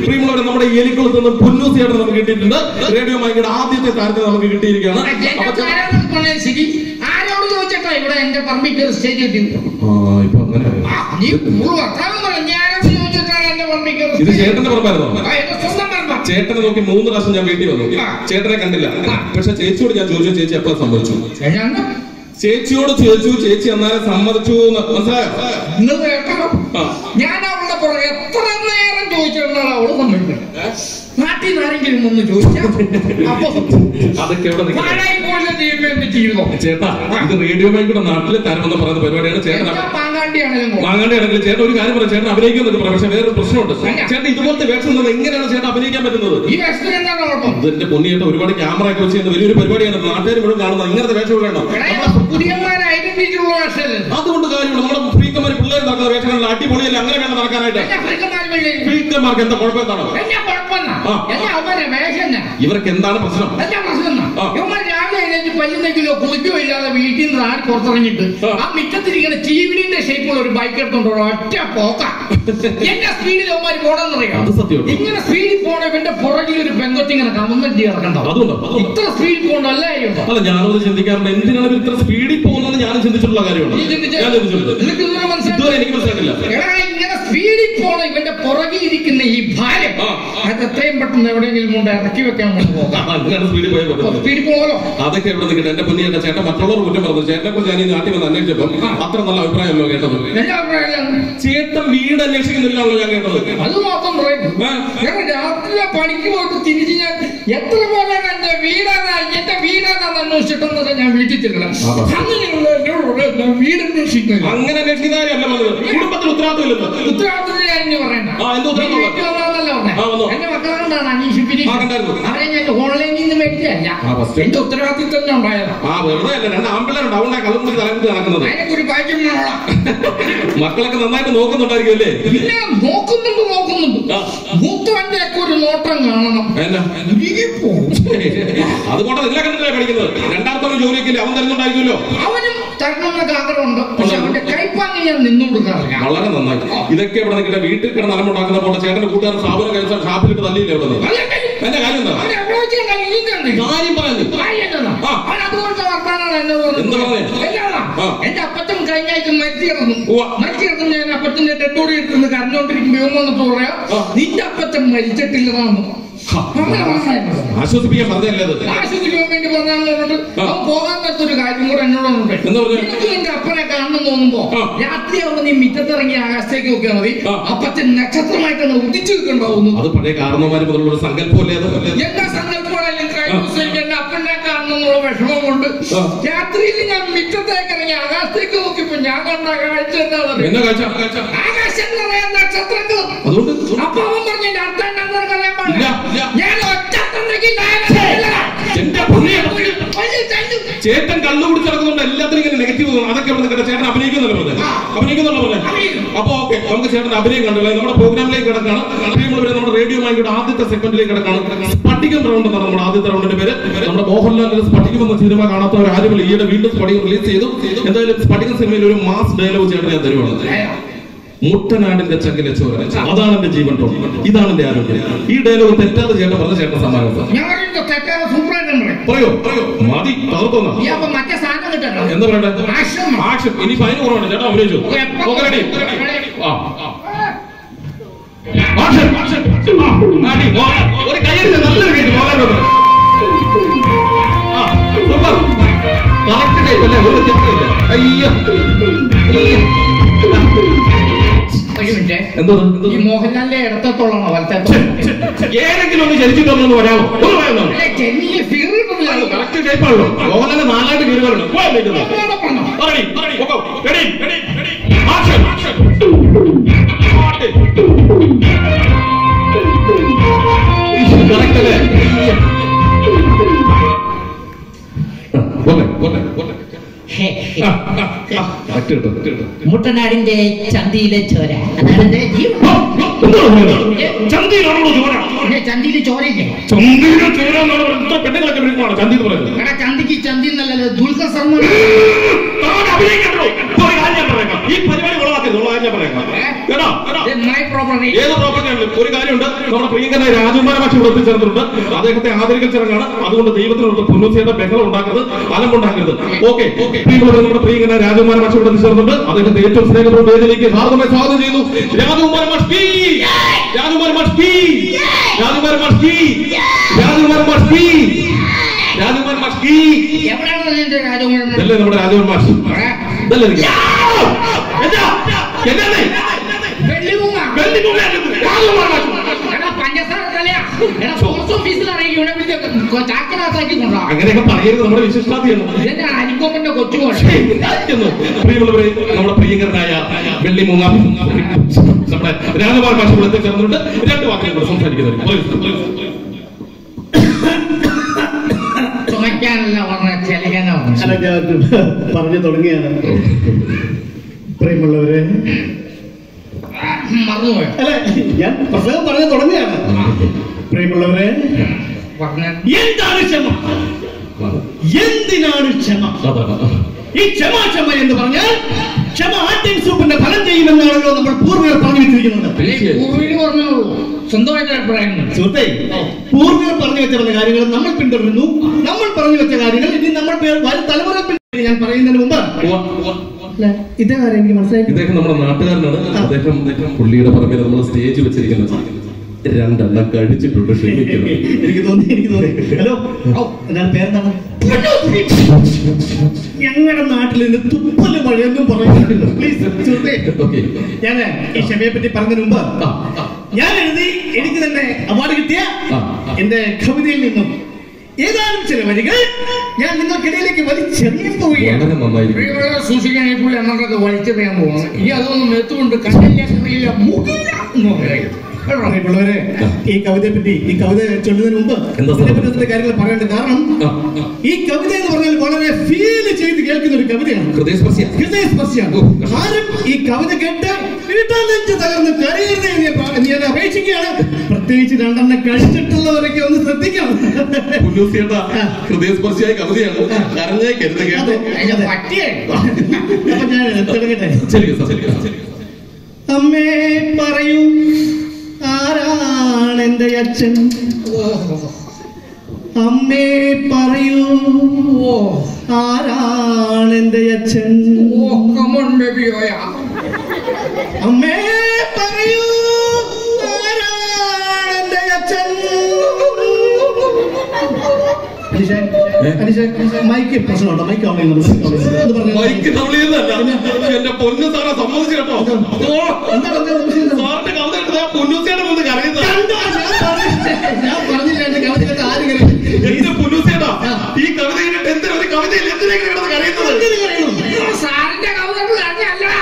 പ്രിയമുള്ളവരെ, നമ്മുടെ എലിക്കുളത്ത് നിന്ന് പുന്നൂസ് ചേട്ടൻ നമുക്ക് കിട്ടിയിട്ടുണ്ട്. റേഡിയോ മൈക്കിയുടെ ആദ്യത്തെ താരത്തെ നമുക്ക് കിട്ടിയിരിക്കുകയാണ്. ആരോട് ചോദിച്ചിട്ടാ ഇവിടെ എന്റെ പറമ്പിക്ക് സ്റ്റേജ് കിട്ടിയത്? ഇത് ചേട്ടന്റെ പറമ്പായിരുന്നോ? ചേട്ടനെ നോക്കി 3 പ്രാവശ്യം ഞാൻ വീട്ടിൽ വന്നു. ചേട്ടനെ കണ്ടില്ല. പക്ഷെ ചേച്ചിയോട് ഞാൻ ചോദിച്ചു, ചേച്ചി എപ്പോഴും സംഭവിച്ചു. ചേച്ചിയോട് ചോദിച്ചു, ചേച്ചി എന്നാലും സമ്മതിച്ചു. മനസ്സിലായോ? ഞാൻ അവളുടെ പുറകെ എത്ര നേരം ചോദിച്ചിട്ടുണ്ടാണ് അവള് സമ്മതിക്കുന്നത്. നാട്ടിൽ നിന്ന് ആരെങ്കിലും ഒന്ന് ചോദിച്ചാൽ അതൊക്കെ ജീവിതം. ചേട്ടാ, ഇത് റേഡിയോ മൈക്കിയുടെ നാട്ടിലെ തരമെന്ന് പറയുന്ന പരിപാടിയാണ്. ചേട്ടൻ മാങ്ങാണ്ടിയാണെങ്കിൽ ചേട്ടൻ ഒരു കാര്യം പറയാം, ചേട്ടൻ അഭിനയിക്കുന്നൊക്കെ പറയാം. പക്ഷെ വേറൊരു പ്രശ്നമുണ്ട്. ചേട്ടൻ ഇതുപോലത്തെ വേഷം എങ്ങനെയാണ് ചേട്ടൻ അഭിനയിക്കാൻ പറ്റുന്നത്? ഈ വേഷത്തിന് എന്താണ് കുഴപ്പം? ഇതിന്റെ പൊന്നിയായിട്ട് ഒരുപാട് ക്യാമറ ഒക്കെ വെച്ച് വലിയൊരു പരിപാടിയാണ്. നാട്ടുകാർ ഇവിടെ കാണുന്നത് ഇങ്ങനത്തെ വേഷം വേണം. അതുകൊണ്ട് കാര്യമുണ്ട്. നമ്മുടെ ഫ്രീക്കന്മാര് പിള്ളേർ നടക്കുന്ന വേഷങ്ങളിൽ അടിപൊളിയല്ല. അങ്ങനെ വേണം നടക്കാനായിട്ട്. ഫ്രീക്കന്മാർക്ക് എന്താ കുഴപ്പം? എന്താണ് ഇവർക്ക് എന്താണ് പ്രശ്നം? രാവിലെ പല്ലുന്നെങ്കിലോ കുളിക്കോ ഇല്ലാതെ വീട്ടിൽ നിന്ന് ആടി പുറത്തിറങ്ങിയിട്ട് ആ മിറ്റത്തിരിക്കുന്ന ടിവിഡിന്റെ ഷേപ്പുള്ള ഒരു ബൈക്ക് എടുത്തോണ്ടോ ഒറ്റ പോക്ക. എന്റെ സ്പീഡിൽ അവന്മാര് പോണെന്നറിയാം. ഇങ്ങനെ സ്പീഡിൽ പോണ ഇവന്റെ പുറകിൽ ഒരു പെങ്കൊത്തി ഇങ്ങനെ കമന്റ് ഇറക്കണ്ടാവും. ഇത്ര സ്പീഡിൽ പോകണ്ടല്ലേ? അല്ല, ഞാനത് ചിന്തിക്കാറുണ്ട്. എന്തിനാണ് ഇത്ര സ്പീഡിൽ പോകുന്നത്? ഞാനും ചിന്തിച്ചിട്ടുള്ള കാര്യമാണ്. എനിക്ക് മനസ്സിലാക്കില്ല. ഇങ്ങനെ സ്പീഡിൽ പോണ ഇവന്റെ പുറകിൽ ഇരിക്കുന്ന ഈ ഭാരം അത് എത്രയും പെട്ടെന്ന് എവിടെയെങ്കിലും കൊണ്ട് ഇറക്കി വെക്കാൻ സ്പീഡിൽ പോകലോ. അതൊക്കെ എവിടെ നിൽക്കട്ടെ? എന്റെ പൊന്നിയുടെ ചേട്ടൻ മറ്റുള്ളവർ കുറ്റം പറഞ്ഞു. ചേട്ടനെ കുറിച്ച് ഞാൻ ഈ നാട്ടിൽ വന്ന് അന്വേഷിച്ചപ്പം അത്ര നല്ല അഭിപ്രായമല്ലോ കേട്ടത്. ചേട്ടൻ വീട് അന്വേഷിക്കുന്നില്ലാണല്ലോ ഞാൻ കേട്ടത്. അത് മാത്രം രാത്രിയിലെ പണിക്ക് പോയിട്ട് തിരിച്ച് ഞാൻ എത്ര പേരാണ് എന്റെ വീടാണെന്ന് അന്വേഷിച്ചിട്ടെന്നത് ഞാൻ വീട്ടിൽ തിരിക്കണം. അങ്ങനെയുള്ള വീട് അന്വേഷിക്കുന്നത്. അങ്ങനെ അന്വേഷിക്കുന്നതല്ല കുടുംബത്തിൽ ഉത്തരവാദിത്തമില്ലെന്ന്. ഉത്തരവാദിത്തത്തിന്റെ കാര്യം പറയണ്ട. എന്റെ മക്കളെ കൊണ്ടാണ് അന്വേഷിപ്പിച്ച് അവരെ ഞാൻ ഓൺലൈനിൽ നിന്ന് മേടിച്ചതല്ല. എന്റെ ഉത്തരവാദിത്തം തന്നെ ഉണ്ടായത്. അതിനെക്കുറി ഭാഗ്യം മക്കളൊക്കെ നന്നായിട്ട് നോക്കുന്നുണ്ടായിരിക്കും അല്ലേ? പിന്നെ നോക്കുന്നുണ്ട്. മൂത്തവന്റെ ഒക്കെ ഒരു നോട്ടം കാണണം. അതുകൊണ്ട് നിങ്ങളെ കണ്ടില്ലേ പഠിക്കുന്നത്? രണ്ടാമത്തെ ജോലിയൊക്കെ അവൻ തരുന്നുണ്ടായിരിക്കുമല്ലോ. അവനും തരണമെന്നൊക്കെ ആഗ്രഹമുണ്ട്. പക്ഷെ അവന്റെ കൈപ്പാങ്ങി ഞാൻ നിന്നു കൊടുക്കാറില്ല. വളരെ നന്നായി. ഇതൊക്കെ ഇവിടെ നിൽക്കട്ടെ. വീട്ടിൽ കിടന്ന് അലമുണ്ടാക്കുന്ന പോലെ ചേട്ടന്റെ കൂട്ടുകാരൻ സ്ഥാപനം കഴിച്ചാൽ ഷാപ്പിലിട്ട് തല്ലിയില്ലേ ഇവിടെ? എന്റെ കാര്യം എന്താ? എന്റെ അപ്പച്ചൻ കഴിഞ്ഞ ആഴ്ച മരിച്ചിറങ്ങും. ഞാൻ അപ്പച്ചന്റെ ഡെഡ് ബോഡി എടുക്കുന്നത് കരഞ്ഞോണ്ടിരിക്കുമ്പോ വന്നിട്ട് പറയാ, നിന്റെ അപ്പച്ചൻ മരിച്ചിട്ടില്ലതാണ്. ആശ്വസിപ്പിക്കാൻ പറഞ്ഞല്ലേ? ആശ്വസിപ്പിക്കാൻ വേണ്ടി പറഞ്ഞാൽ അവൻ പോകാൻ പറ്റൊരു കാര്യം കൂടെ എന്നോടുണ്ട്. എനിക്ക് നിന്റെ അപ്പനെ കാണണം തോന്നുമ്പോ രാത്രിയാവുമ്പോ നീ മിറ്റത്തിറങ്ങി ആകാശത്തേക്ക് നോക്കിയാൽ മതി. അപ്പച്ചൻ നക്ഷത്രമായിട്ടാണ് ഉദിച്ചു നിൽക്കണ്ടാവുന്നു. അത് പഴയ കാരണവന്മാര് മുതലുള്ള സങ്കല്പമല്ലേ? എന്താ സങ്കല്പമാണെങ്കിലും എന്റെ അപ്പനെ കാണണമെന്നുള്ള വിഷമം കൊണ്ട് രാത്രിയിൽ ഞാൻ മിറ്റത്തേക്ക് ഇറങ്ങി ആകാശത്തേക്ക് നോക്കിയപ്പോ ഞാൻ കണ്ട കാഴ്ച എന്താ? ആകാശം നിറയാൻ നക്ഷത്രങ്ങൾ. അപ്പൊ അവൻ പറഞ്ഞു എന്റെ അർത്ഥം എന്താണെന്ന് അറിയാൻ പാടില്ല. ഞാൻ ഒറ്റ ചേട്ടൻ കള്ളു കുടിച്ച് നടക്കുന്നുണ്ട്. എല്ലാത്തിനും ഇങ്ങനെ നെഗറ്റീവ് തോന്നുന്നു. അതൊക്കെ ഇവിടെ നിൽക്കട്ടെ. ചേട്ടൻ അഭിനയിക്കുന്നുണ്ടോ പറഞ്ഞത്? അഭിനയിക്കുന്നുണ്ടോ പറഞ്ഞത്? അപ്പൊ ഓക്കെ, നമുക്ക് ചേട്ടൻ അഭിനയം കണ്ടല്ലോ. നമ്മുടെ പ്രോഗ്രാമിലേക്ക് കിടക്കാണ്. നമ്മുടെ റേഡിയോ മൈക്കിയുടെ ആദ്യത്തെ സെഗ്മെന്റിലേക്ക് കിടക്കാണ്. സ്പട്ടികം റൗണ്ട് എന്നാണ് നമ്മുടെ ആദ്യത്തെ റൗണ്ടിന്റെ പേര്. നമ്മുടെ മോഹൻലാലിന്റെ സ്പട്ടികം എന്ന സിനിമ കാണാത്തവർ ആരും ഈയിടെ വീണ്ടും സ്പട്ടികം റിലീസ് ചെയ്തു. എന്തായാലും സ്പട്ടികം സിനിമയിൽ ഒരു മാസ് ഡയലോഗ് ചേട്ടൻ ഞാൻ തരുവാണ്. മുട്ടനാടിന്റെ ചങ്കിലെ ചോര, അതാണ് എന്റെ ജീവൻ, ഇതാണ് എന്റെ ആരോഗ്യം. ഈ ഡയലോഗ് തെറ്റാതെ ചേട്ടൻ പറഞ്ഞ ചേട്ടൻ സമ്മാനം പറയോ? മതി തകർത്തോന്നാ. എന്താ പറയണ്ടേ? ആക്ഷൻ. ഇനി ഫൈൻ കുറവുണ്ട്. ചേട്ടാ അഭിനയിച്ചു. ഒരു കയ്യടിച്ച് നല്ലൊരു കേട്ടു. കറക്റ്റ് ടൈപ്പല്ലേ? ഒരു തെറ്റില്ല. അയ്യോ, ഈ മോഹൻലാലിന്റെ ഇടത്തോളാണോ വലത്തെ? ഏതെങ്കിലും ഒന്ന് ചരിച്ചിട്ടൊന്നു വരാമോ? കറക്റ്റ് ടൈപ്പാണല്ലോ. മോഹൻലാലിന്റെ 4 കീറി വരണം. കറക്റ്റ് അല്ലേ? മുട്ടനാടിന്റെ ചന്തിയിലെ ചോര, അതാണ് എന്റെ ചന്തിയിലാണോ ചോര? ചന്തിയില് ചോരയില്ലേ? ചന്തിക്ക് ചന്തി എന്നല്ലല്ലോ, ദുൽഖർ സൽമാൻ. ഈ പരിപാടി ഏത് പ്രോപ്പർട്ടിയാണ്? ഒരു കാര്യമുണ്ട്, നമ്മുടെ പ്രിയങ്കരനായ രാജകുമാര മാഷ് ഇവിടെ എത്തിച്ചേർന്നിട്ടുണ്ട്. അദ്ദേഹത്തെ ആദരിക്കൽ ചടങ്ങാണ്. അതുകൊണ്ട് ദൈവത്തിനോട് പൊന്നൂസിയുടെ ബഹളം ഉണ്ടാക്കരുത്, അലമ്പുണ്ടാക്കരുത്. ഓക്കെ, നമ്മുടെ പ്രിയങ്കരനായ രാജകുമാര മാഷ് ഇവിടെ എത്തിച്ചേർന്നുണ്ട്. അദ്ദേഹത്തെ ഏറ്റവും സ്നേഹപൂർവ്വം വേദിയിലേക്ക് ഹാർദമായി സ്വാഗതം ചെയ്യുന്നു. രാജകുമാര മാഷ് കീ, രാജകുമാര മാഷ് കീ, രാജകുമാര മാഷ് കീ, രാജകുമാര മാഷ് കീ, രാജകുമാര മാഷ് കീ. ഇതല്ലേ നമ്മുടെ രാജകുമാര മാഷ്? ഇതല്ലേ അങ്ങനെയൊക്കെ പറയരുത്, നമ്മുടെ വിശിഷ്ടാതിയാണ്. പ്രിയമുള്ളവരെ, നമ്മുടെ പ്രിയങ്കരനായ വെള്ളിമൂങ്ങ നമ്മുടെ രാജകുമാര മാഷ് ഇവിടെ എത്തിച്ചേർന്നിട്ടുണ്ട്. രണ്ട് വാക്കുകൾ കൂടെ സംസാരിക്കുന്നത് പറഞ്ഞു തുടങ്ങിയാണ്. പ്രിയമുള്ളവരെ, അല്ലെ ഞാൻ പ്രസംഗം പറഞ്ഞു തുടങ്ങിയാണ്. പ്രിയമുള്ളവരെ, എന്താണ് ക്ഷമ? എന്തിനാണ് ക്ഷമ? ഈ ക്ഷമ എന്ന് പറഞ്ഞാൽ ക്ഷമ ആട്ടിൻ സൂപ്പിന്റെ ഫലം ചെയ്യുമെന്നാണല്ലോ നമ്മൾ പൂർവികർ പറഞ്ഞു വെച്ചിരിക്കുന്നത്. സുഹൃത്തെ, പൂർവികർ പറഞ്ഞു വെച്ച പല കാര്യങ്ങളും നമ്മൾ പിന്തുടരുന്നു. നമ്മൾ പറഞ്ഞു വെച്ച കാര്യങ്ങൾ ഇനി നമ്മൾ വരും തലമുറ ഞാൻ പറയുന്നതിന് മുമ്പ് ഇദ്ദേഹം എനിക്ക് മനസ്സിലായി. ഇദ്ദേഹം നമ്മുടെ നാട്ടുകാരനാണ്. അദ്ദേഹം പുള്ളിയുടെ പറമ്പിൽ നമ്മൾ സ്റ്റേജ് വെച്ചിരിക്കുന്നത്. രണ്ടെണ്ണം കഴിച്ചിട്ടുണ്ട്, ക്ഷമിക്കണം. എനിക്ക് തോന്നി. ഹലോ, എന്താണ് പേരെന്താണ്? ഞങ്ങളുടെ നാട്ടിൽ നിന്ന് തുപ്പല് മഴയൊന്നും പറയുന്നുണ്ടല്ലോ. പ്ലീസ് സുഹൃത്തെ, ഞാൻ ഈ ക്ഷമയെ പറ്റി പറഞ്ഞതിന് മുമ്പ് ഞാൻ എനിക്ക് തന്നെ അവാർഡ് കിട്ടിയ എന്റെ കവിതയിൽ നിന്നും ഏതാനും ചില വരികൾ ഞാൻ നിങ്ങൾക്കിടയിലേക്ക് വലിച്ചെറിയാൻ പോവുകയാണ്. സൂക്ഷിക്കാൻ ഇപ്പോൾ എന്നൊക്കെ വലിച്ചെറിയാൻ പോകണം. ഈ അതൊന്നും എത്തുകൊണ്ട് കണ്ടില്ല പ്രിയമുള്ളവരെ, ഈ കവിതയെ പറ്റി, ഈ കവിത ചൊല്ലുന്നതിന് മുമ്പ് ഇതിനെപ്പറ്റി കാര്യങ്ങൾ പറയേണ്ടത്. കാരണം ഈ കവിത എന്ന് പറഞ്ഞാൽ വളരെ ഫീൽ ചെയ്ത് കേൾക്കുന്ന ഒരു കവിതയാണ്, ഹൃദയസ്പർശിയാണ്. ആരും ഈ കവിത കേട്ട് നെഞ്ച് തകർന്ന് കരയരുത് എന്ന് ഞാൻ അപേക്ഷിക്കുകയാണ്. പ്രത്യേകിച്ച് രണ്ടെണ്ണം കഴിച്ചിട്ടുള്ളവരൊക്കെ ഒന്ന് ശ്രദ്ധിക്കണം. ഹൃദയസ്പർശിയായ കവിതയാണ്. അപ്പൊ ഞാൻ തുടങ്ങട്ടെ. അമ്മേ പറയൂ, ആരാണ് എന്റെ അച്ഛൻ? അമ്മേ പറയൂ, ആരാണ് എന്റെ അച്ഛൻ? അമ്മേ പറയൂ, ആരാണ് എന്റെ അച്ഛൻ? മൈക്ക് പ്രശ്നമുണ്ടോ? മൈക്ക് എന്റെ പൊന്നു സാറെ സമ്മതിച്ചു കേട്ടോ. ഞാൻ പറഞ്ഞില്ല എന്റെ കവിത ആര് എന്റെ പൊന്നൂസേട്ടാ, ഈ കവിത എന്തിനാണ് കവിതയിൽ എന്തിനാണ് കരയുന്നത്? സാറിന്റെ കവിത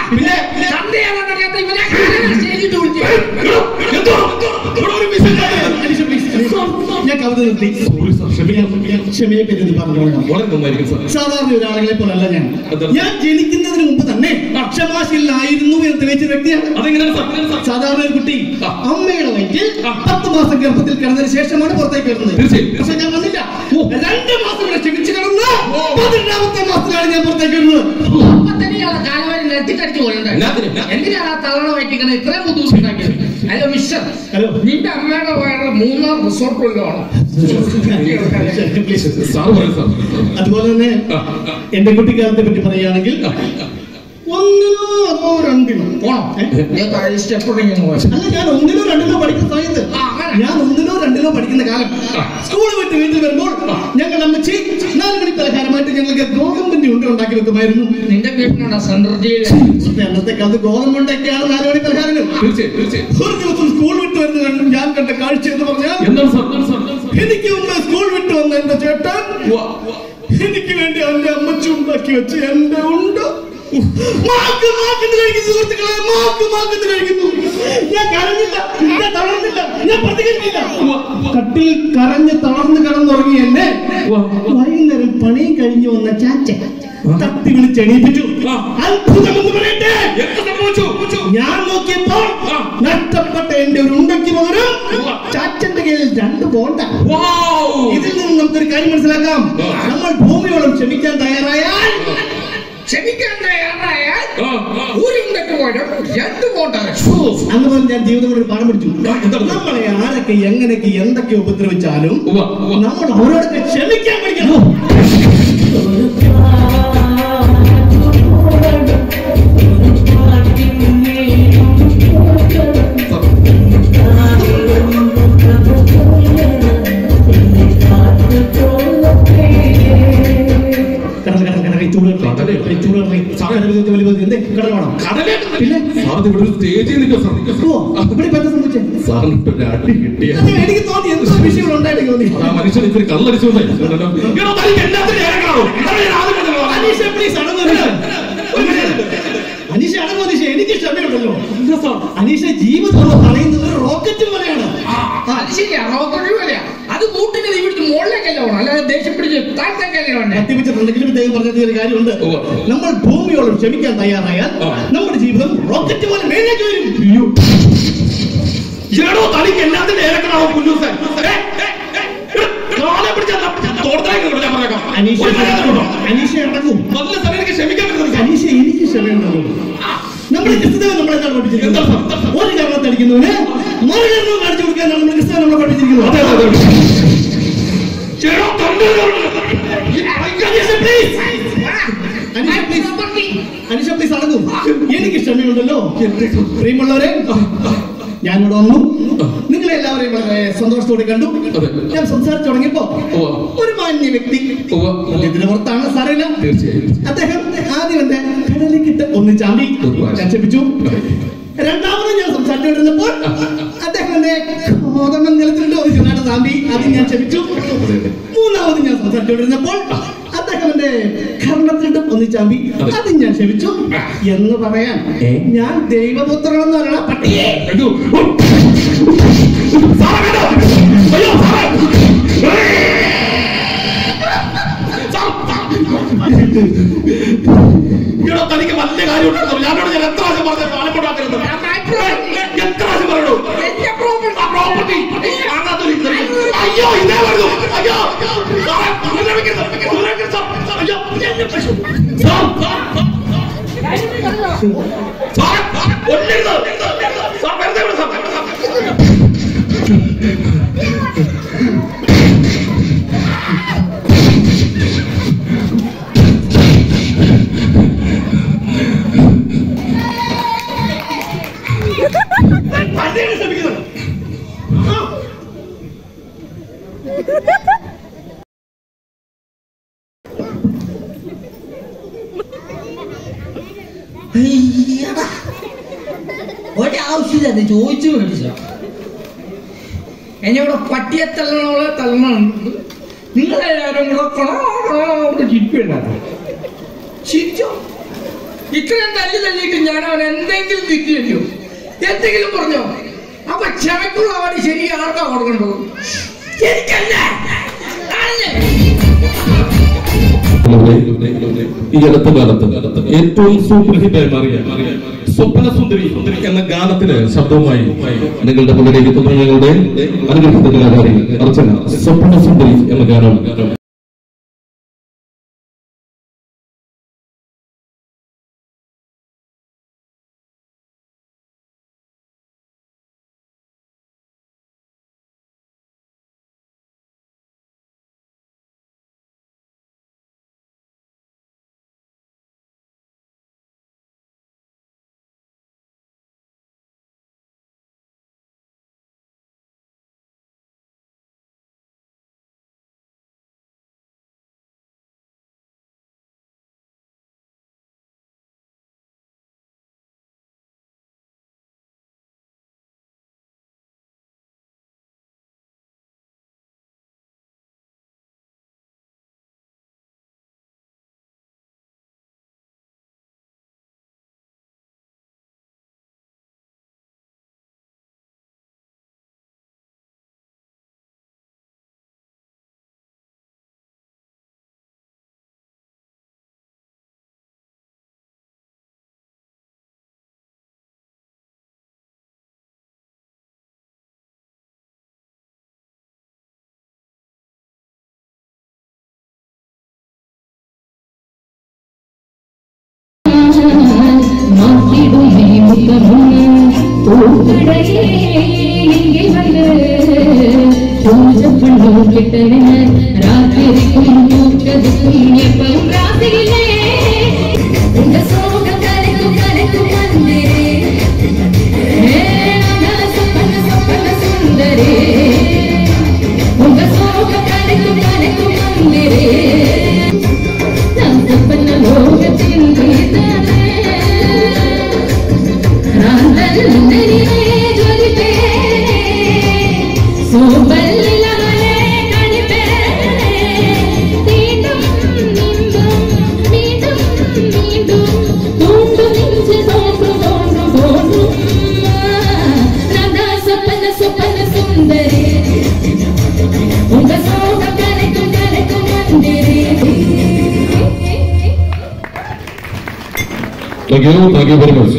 പിന്നെ ഞാൻ കവിത നിർത്തി. ക്ഷമയെ പറ്റി പറഞ്ഞു. സാധാരണ ഒരാളുകളെ പോലല്ല ഞാൻ ജനിക്കുന്നതിന് മുമ്പ് തന്നെ അക്ഷമാശീലായിരുന്നു എന്ന് തെളിയിച്ച വ്യക്തിയാണ്. സാധാരണ ഒരു കുട്ടി അമ്മയുടെ വയറ്റിൽ 10 മാസം ഗർഭത്തിൽ കിടന്നതിന് ശേഷമാണ് പുറത്തേക്ക് വരുന്നത്. പക്ഷെ ഞാൻ വന്നില്ല. 2 മാസം കൂടെ ക്ഷമിച്ചു കിടന്ന് 18ാമത്തെ മാസത്തിലാണ് ഞാൻ പുറത്തേക്ക് വരുന്നത്. എന്തിനാണ് ആ തളർന്ന വയറ്റിക്കണ ഇത്രയും ബുദ്ധിമുട്ടുണ്ടാക്കിയത്? ഹലോ മിസ്റ്റർ, നിന്റെ അമ്മയുടെ വയറ് 3 റിസോർട്ടുള്ളതാണ്. അതുപോലെ തന്നെ എന്റെ കുട്ടിക്കാലത്തെ പറ്റി പറയുകയാണെങ്കിൽ 1 അതോ 2 പോണോ? സ്റ്റെപ്പ് അല്ല, ഞാൻ 1 2 പഠിക്കുന്ന സമയത്ത്, ഞാൻ 1 2 പഠിക്കുന്ന കാലം സ്കൂൾ വിട്ട് വീട്ടിൽ വരുമ്പോൾ ഞങ്ങൾ അമ്മച്ചി 4 മണി പലഹാരമായിട്ട് ഞങ്ങൾക്ക് ഗോതമ്പിന്റെ ഉണ്ട ഉണ്ടാക്കി വെക്കുമായിരുന്നു. നിന്റെ വീട്ടിലുള്ള സെൻട്രൽ ജയിൽ അന്നത്തെ കാലത്ത് ഗോതമ്പുണ്ടൊക്കെയാണ് 4 മണി പലഹാരങ്ങൾ. ഒരു ദിവസം സ്കൂൾ വിട്ട് വരുന്ന ഞാൻ കണ്ട കാഴ്ച എന്ന് പറഞ്ഞാൽ, എനിക്ക് മുമ്പ് സ്കൂൾ വിട്ട് വന്ന എന്റെ ചേട്ടൻ എനിക്ക് വേണ്ടി അവന്റെ അമ്മച്ചി ഉണ്ടാക്കി വെച്ച് എന്റെ ഉണ്ട് ഞാൻ കരഞ്ഞില്ല, ഞാൻ തളർന്നില്ല, ഞാൻ പ്രതികരിക്കില്ല. കട്ടിൽ കരഞ്ഞ് തളർന്ന് കിടന്നുറങ്ങി എന്നെ വൈകുന്നേരം പണിയും കഴിഞ്ഞു വന്ന ചാച്ച തട്ടി വിളിച്ച് വിളിച്ച് എണീപ്പിച്ചു. അത്ഭുതം എന്ന് പറയട്ടെ, എന്ത് സംഭവിച്ചു? ഞാൻ നോക്കിയപ്പോൾ നഷ്ടപ്പെട്ട എന്റെ ഒരു ഉണ്ടയ്ക്ക് പകരം ചാച്ചന്റെ കയ്യിൽ 2 ബോണ്ട. ഇതിൽ നിന്ന് നമുക്കൊരു കാര്യം മനസ്സിലാക്കാം. നമ്മൾ ഭൂമിയോളം ക്ഷമിക്കാൻ തയ്യാറായാൽ അന്ന് പറഞ്ഞ് ഞാൻ ജീവിതം കൊണ്ട് ഒരു പാഠം പഠിച്ചു. നമ്മളെ ആരൊക്കെ എങ്ങനെയൊക്കെ എന്തൊക്കെ ഉപദ്രവിച്ചാലും നമ്മൾ അവരോടൊക്കെ ക്ഷമിക്കാൻ പഠിക്കണം. എനിക്ക് തോന്നി എന്തോ വിഷയങ്ങൾ ഉണ്ടായിട്ട് തോന്നി. മനുഷ്യൻ ഇവര് കള്ളടിച്ചു. അനീഷ അടങ്ങോ അനീഷ, എനിക്ക് ക്ഷമയുണ്ടല്ലോ. അനീഷ ജീവിതം എന്ന് പറയുന്നത് റോക്കറ്റ് പോലെയാണ്. അത് കൂട്ടിന് ഇവിടുത്തെ മുകളിലേക്കല്ല വേണം, അല്ലാതെ ദേഷ്യം പിടിച്ച് താഴ്ത്തേക്കല്ലേ വേണ്ടേ. കത്തിപ്പിച്ചിട്ടുണ്ടെങ്കിലും ഇദ്ദേഹം പറഞ്ഞ ഒരു കാര്യമുണ്ട്. നമ്മൾ ഭൂമിയോളം ക്ഷമിക്കാൻ തയ്യാറായാൽ നമ്മുടെ ജീവിതം റോക്കറ്റ് പോലെ മേലേക്ക് വരും. തനിക്ക് എല്ലാത്തിനും ഏലക്കണാവോ കുഞ്ഞൂസേ? അനീഷ അടങ്ങും. നല്ല സമയത്ത് ക്ഷമിക്കാൻ പറ്റുന്നത്. അനീഷ എനിക്ക് ക്ഷമയുണ്ടല്ലോ. നമ്മുടെ ക്രിസ്തുദേവൻ നമ്മളെന്താണ് പഠിപ്പിച്ചിരിക്കുന്നത്? ഒരു കാരണത്തെ അടിക്കുന്നവന് മറുകരണം കാണിച്ചു കൊടുക്കാനാണ് നമ്മൾ ക്രിസ്തുദേവൻ നമ്മളെ പഠിപ്പിച്ചിരിക്കുന്നത്. അനീഷ പ്ലീസ് അടങ്ങും. എനിക്ക് ക്ഷമയുണ്ടല്ലോ. പ്രിയമുള്ളവരെ, ഞാനിവിടെ വന്നു, നിങ്ങളെ എല്ലാവരെയും വളരെ സന്തോഷത്തോടെ കണ്ടു. ഞാൻ സംസാരിച്ചു തുടങ്ങിയപ്പോ ഒരു മാന്യ വ്യക്തി ഇതിന് പുറത്താണ് സാറില്ല. അദ്ദേഹം ആദ്യം എന്റെ കടലിക്കിട്ട് ഒന്ന് ചാമ്പി ഞാൻ ക്ഷമിച്ചു. രണ്ടാമത് ഞാൻ സംസാരിച്ചുകൊണ്ടിരുന്നപ്പോൾ അദ്ദേഹം എന്റെ കോതമംഗലത്തിലുണ്ട് ഒരു ചെറുതായിട്ട് ചാമ്പി, അത് ഞാൻ ക്ഷമിച്ചു. മൂന്നാമത് ഞാൻ സംസാരിച്ചുകൊണ്ടിരുന്നപ്പോൾ അദ്ദേഹം എന്റെ കർണത്തിലിട്ട് ഒന്ന് ചാമ്പി, അത് ഞാൻ ക്ഷമിച്ചു. എന്ന് പറയാൻ ഞാൻ ദൈവപുത്രനെന്ന് പറയണ പട്ടിയെ തനിക്ക് വലിയ കാര്യം ഞാനോട് ഞാൻ എത്ര പ്രാവശ്യം പറഞ്ഞു പാലപ്പോട്ടാക്കരുത്. എത്ര പ്രാവശ്യം പറയണു? അയ്യോ ഇതേ പറഞ്ഞു. അയ്യോ ഒരാവശ്യമില്ല, ചോദിച്ചു മേടിച്ച എന്നോട് പട്ടിയെ തള്ളണോളെ തള്ളണുണ്ട്. നിങ്ങളെല്ലാവരും കൂടെ ചിരിപ്പുണ്ടാകും. ചിരിച്ചോ? ഇത്രയും തല്ലിട്ട് ഞാൻ അവൻ എന്തെങ്കിലും തിരിച്ചു എന്തെങ്കിലും പറഞ്ഞോ? അപ്പൊ ക്ഷമയ്ക്കുള്ള അവന് ശരി ആർക്കാ കൊടുക്കേണ്ടത്? എനിക്കല്ല. ഈ അടുത്ത കാലത്ത് ഏറ്റവും സുപ്രസിദ്ധമായി മാറിയ സ്വപ്ന സുന്ദരി എന്ന ഗാനത്തിന് ശബ്ദവുമായി നിങ്ങളുടെ മുന്നിലേക്ക് ഞങ്ങളുടെ അനുഗ്രഹിത കലാകാരി അർച്ചന സ്വപ്ന സുന്ദരി എന്ന ഗാനം மாற்றிடுமே முகமும் பூக்கடையே இங்கே வந்து கொஞ்சம் பண்ணும் கிட்டன ராத்திரிக்கும் தூக்கதுக்கும் எப்பவும் ராசியிலே உங்க சோகம் கலைக்கும் கலைக்கும் வந்தே சொப்பன சுந்தரே உங்க சோகம் கலைக்கும் கலைக்கும் வந்தே நான் சொப்பன லோகத்தின் கீதனே ராந்தல் நெறியே ஜொலிப்பேனே சோபல் இளமலே கணிப்பேனே மீண்டும் மீண்டும் மீண்டும் மீண்டும் தோன்றும் நெஞ்சு தோன்றும் தோன்றும் தோன்றும் ராதா சொப்பன சொப்பன சுந்தரே உங்க சோகம் கலைக்கும் கலைக்கும் வந்தே. Thank you very much.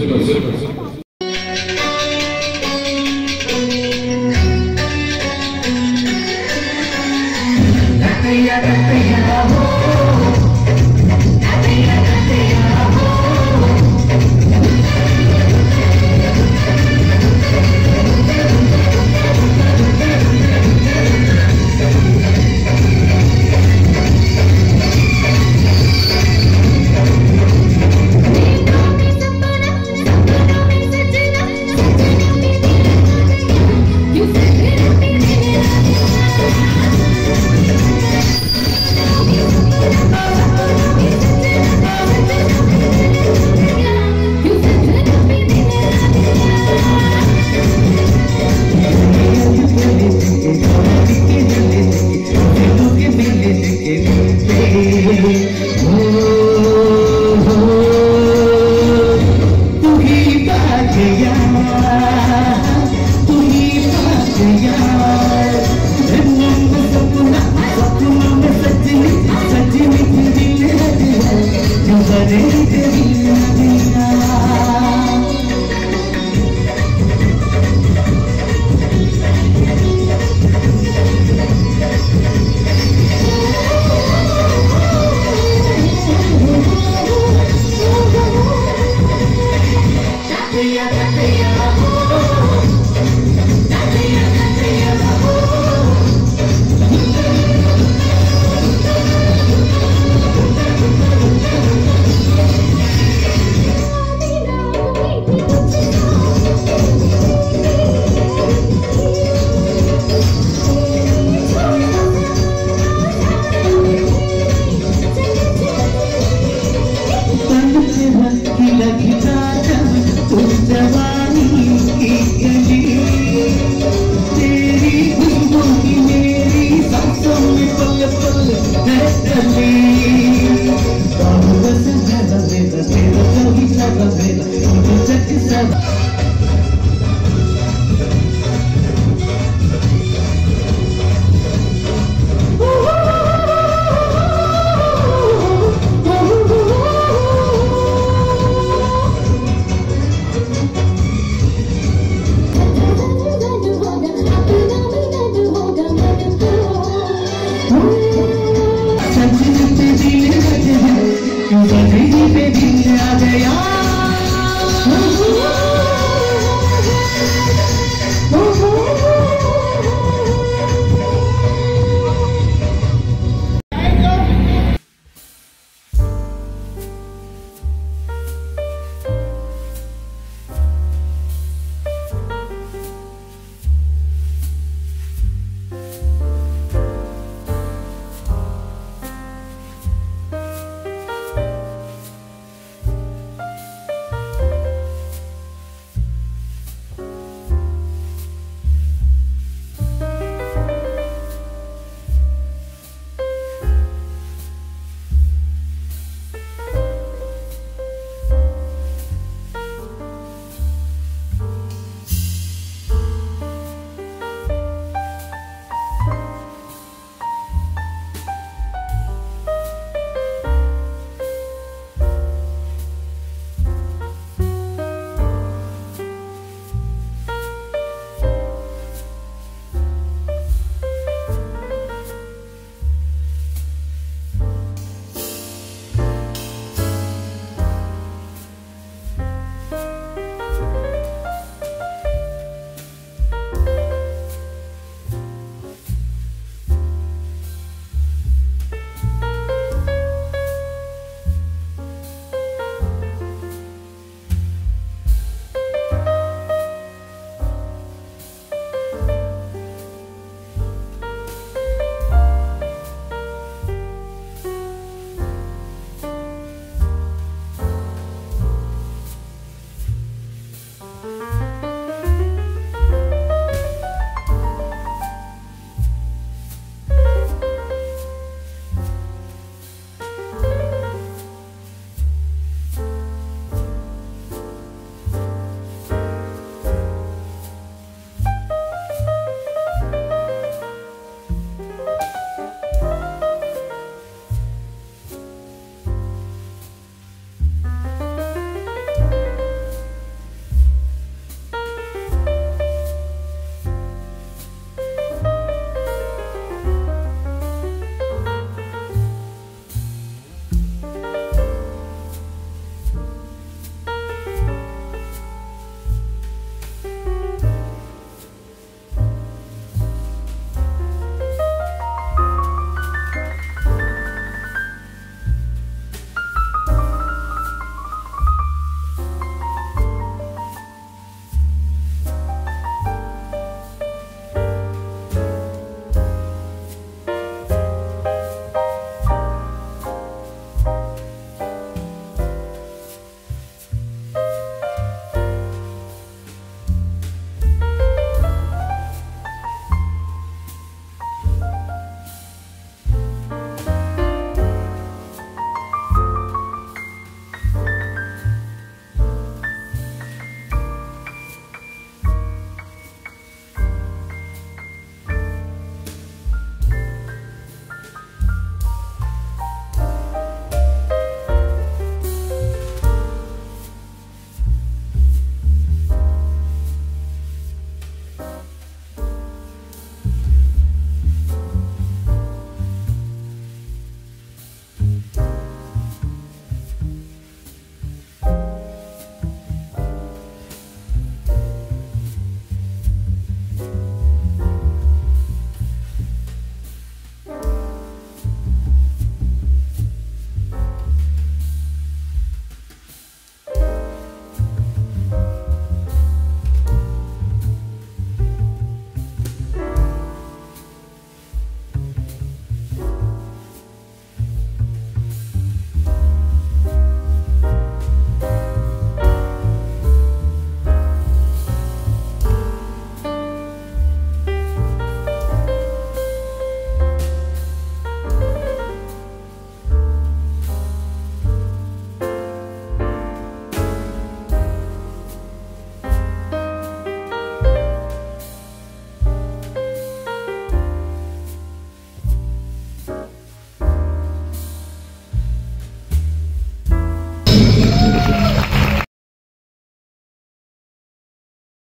Baby,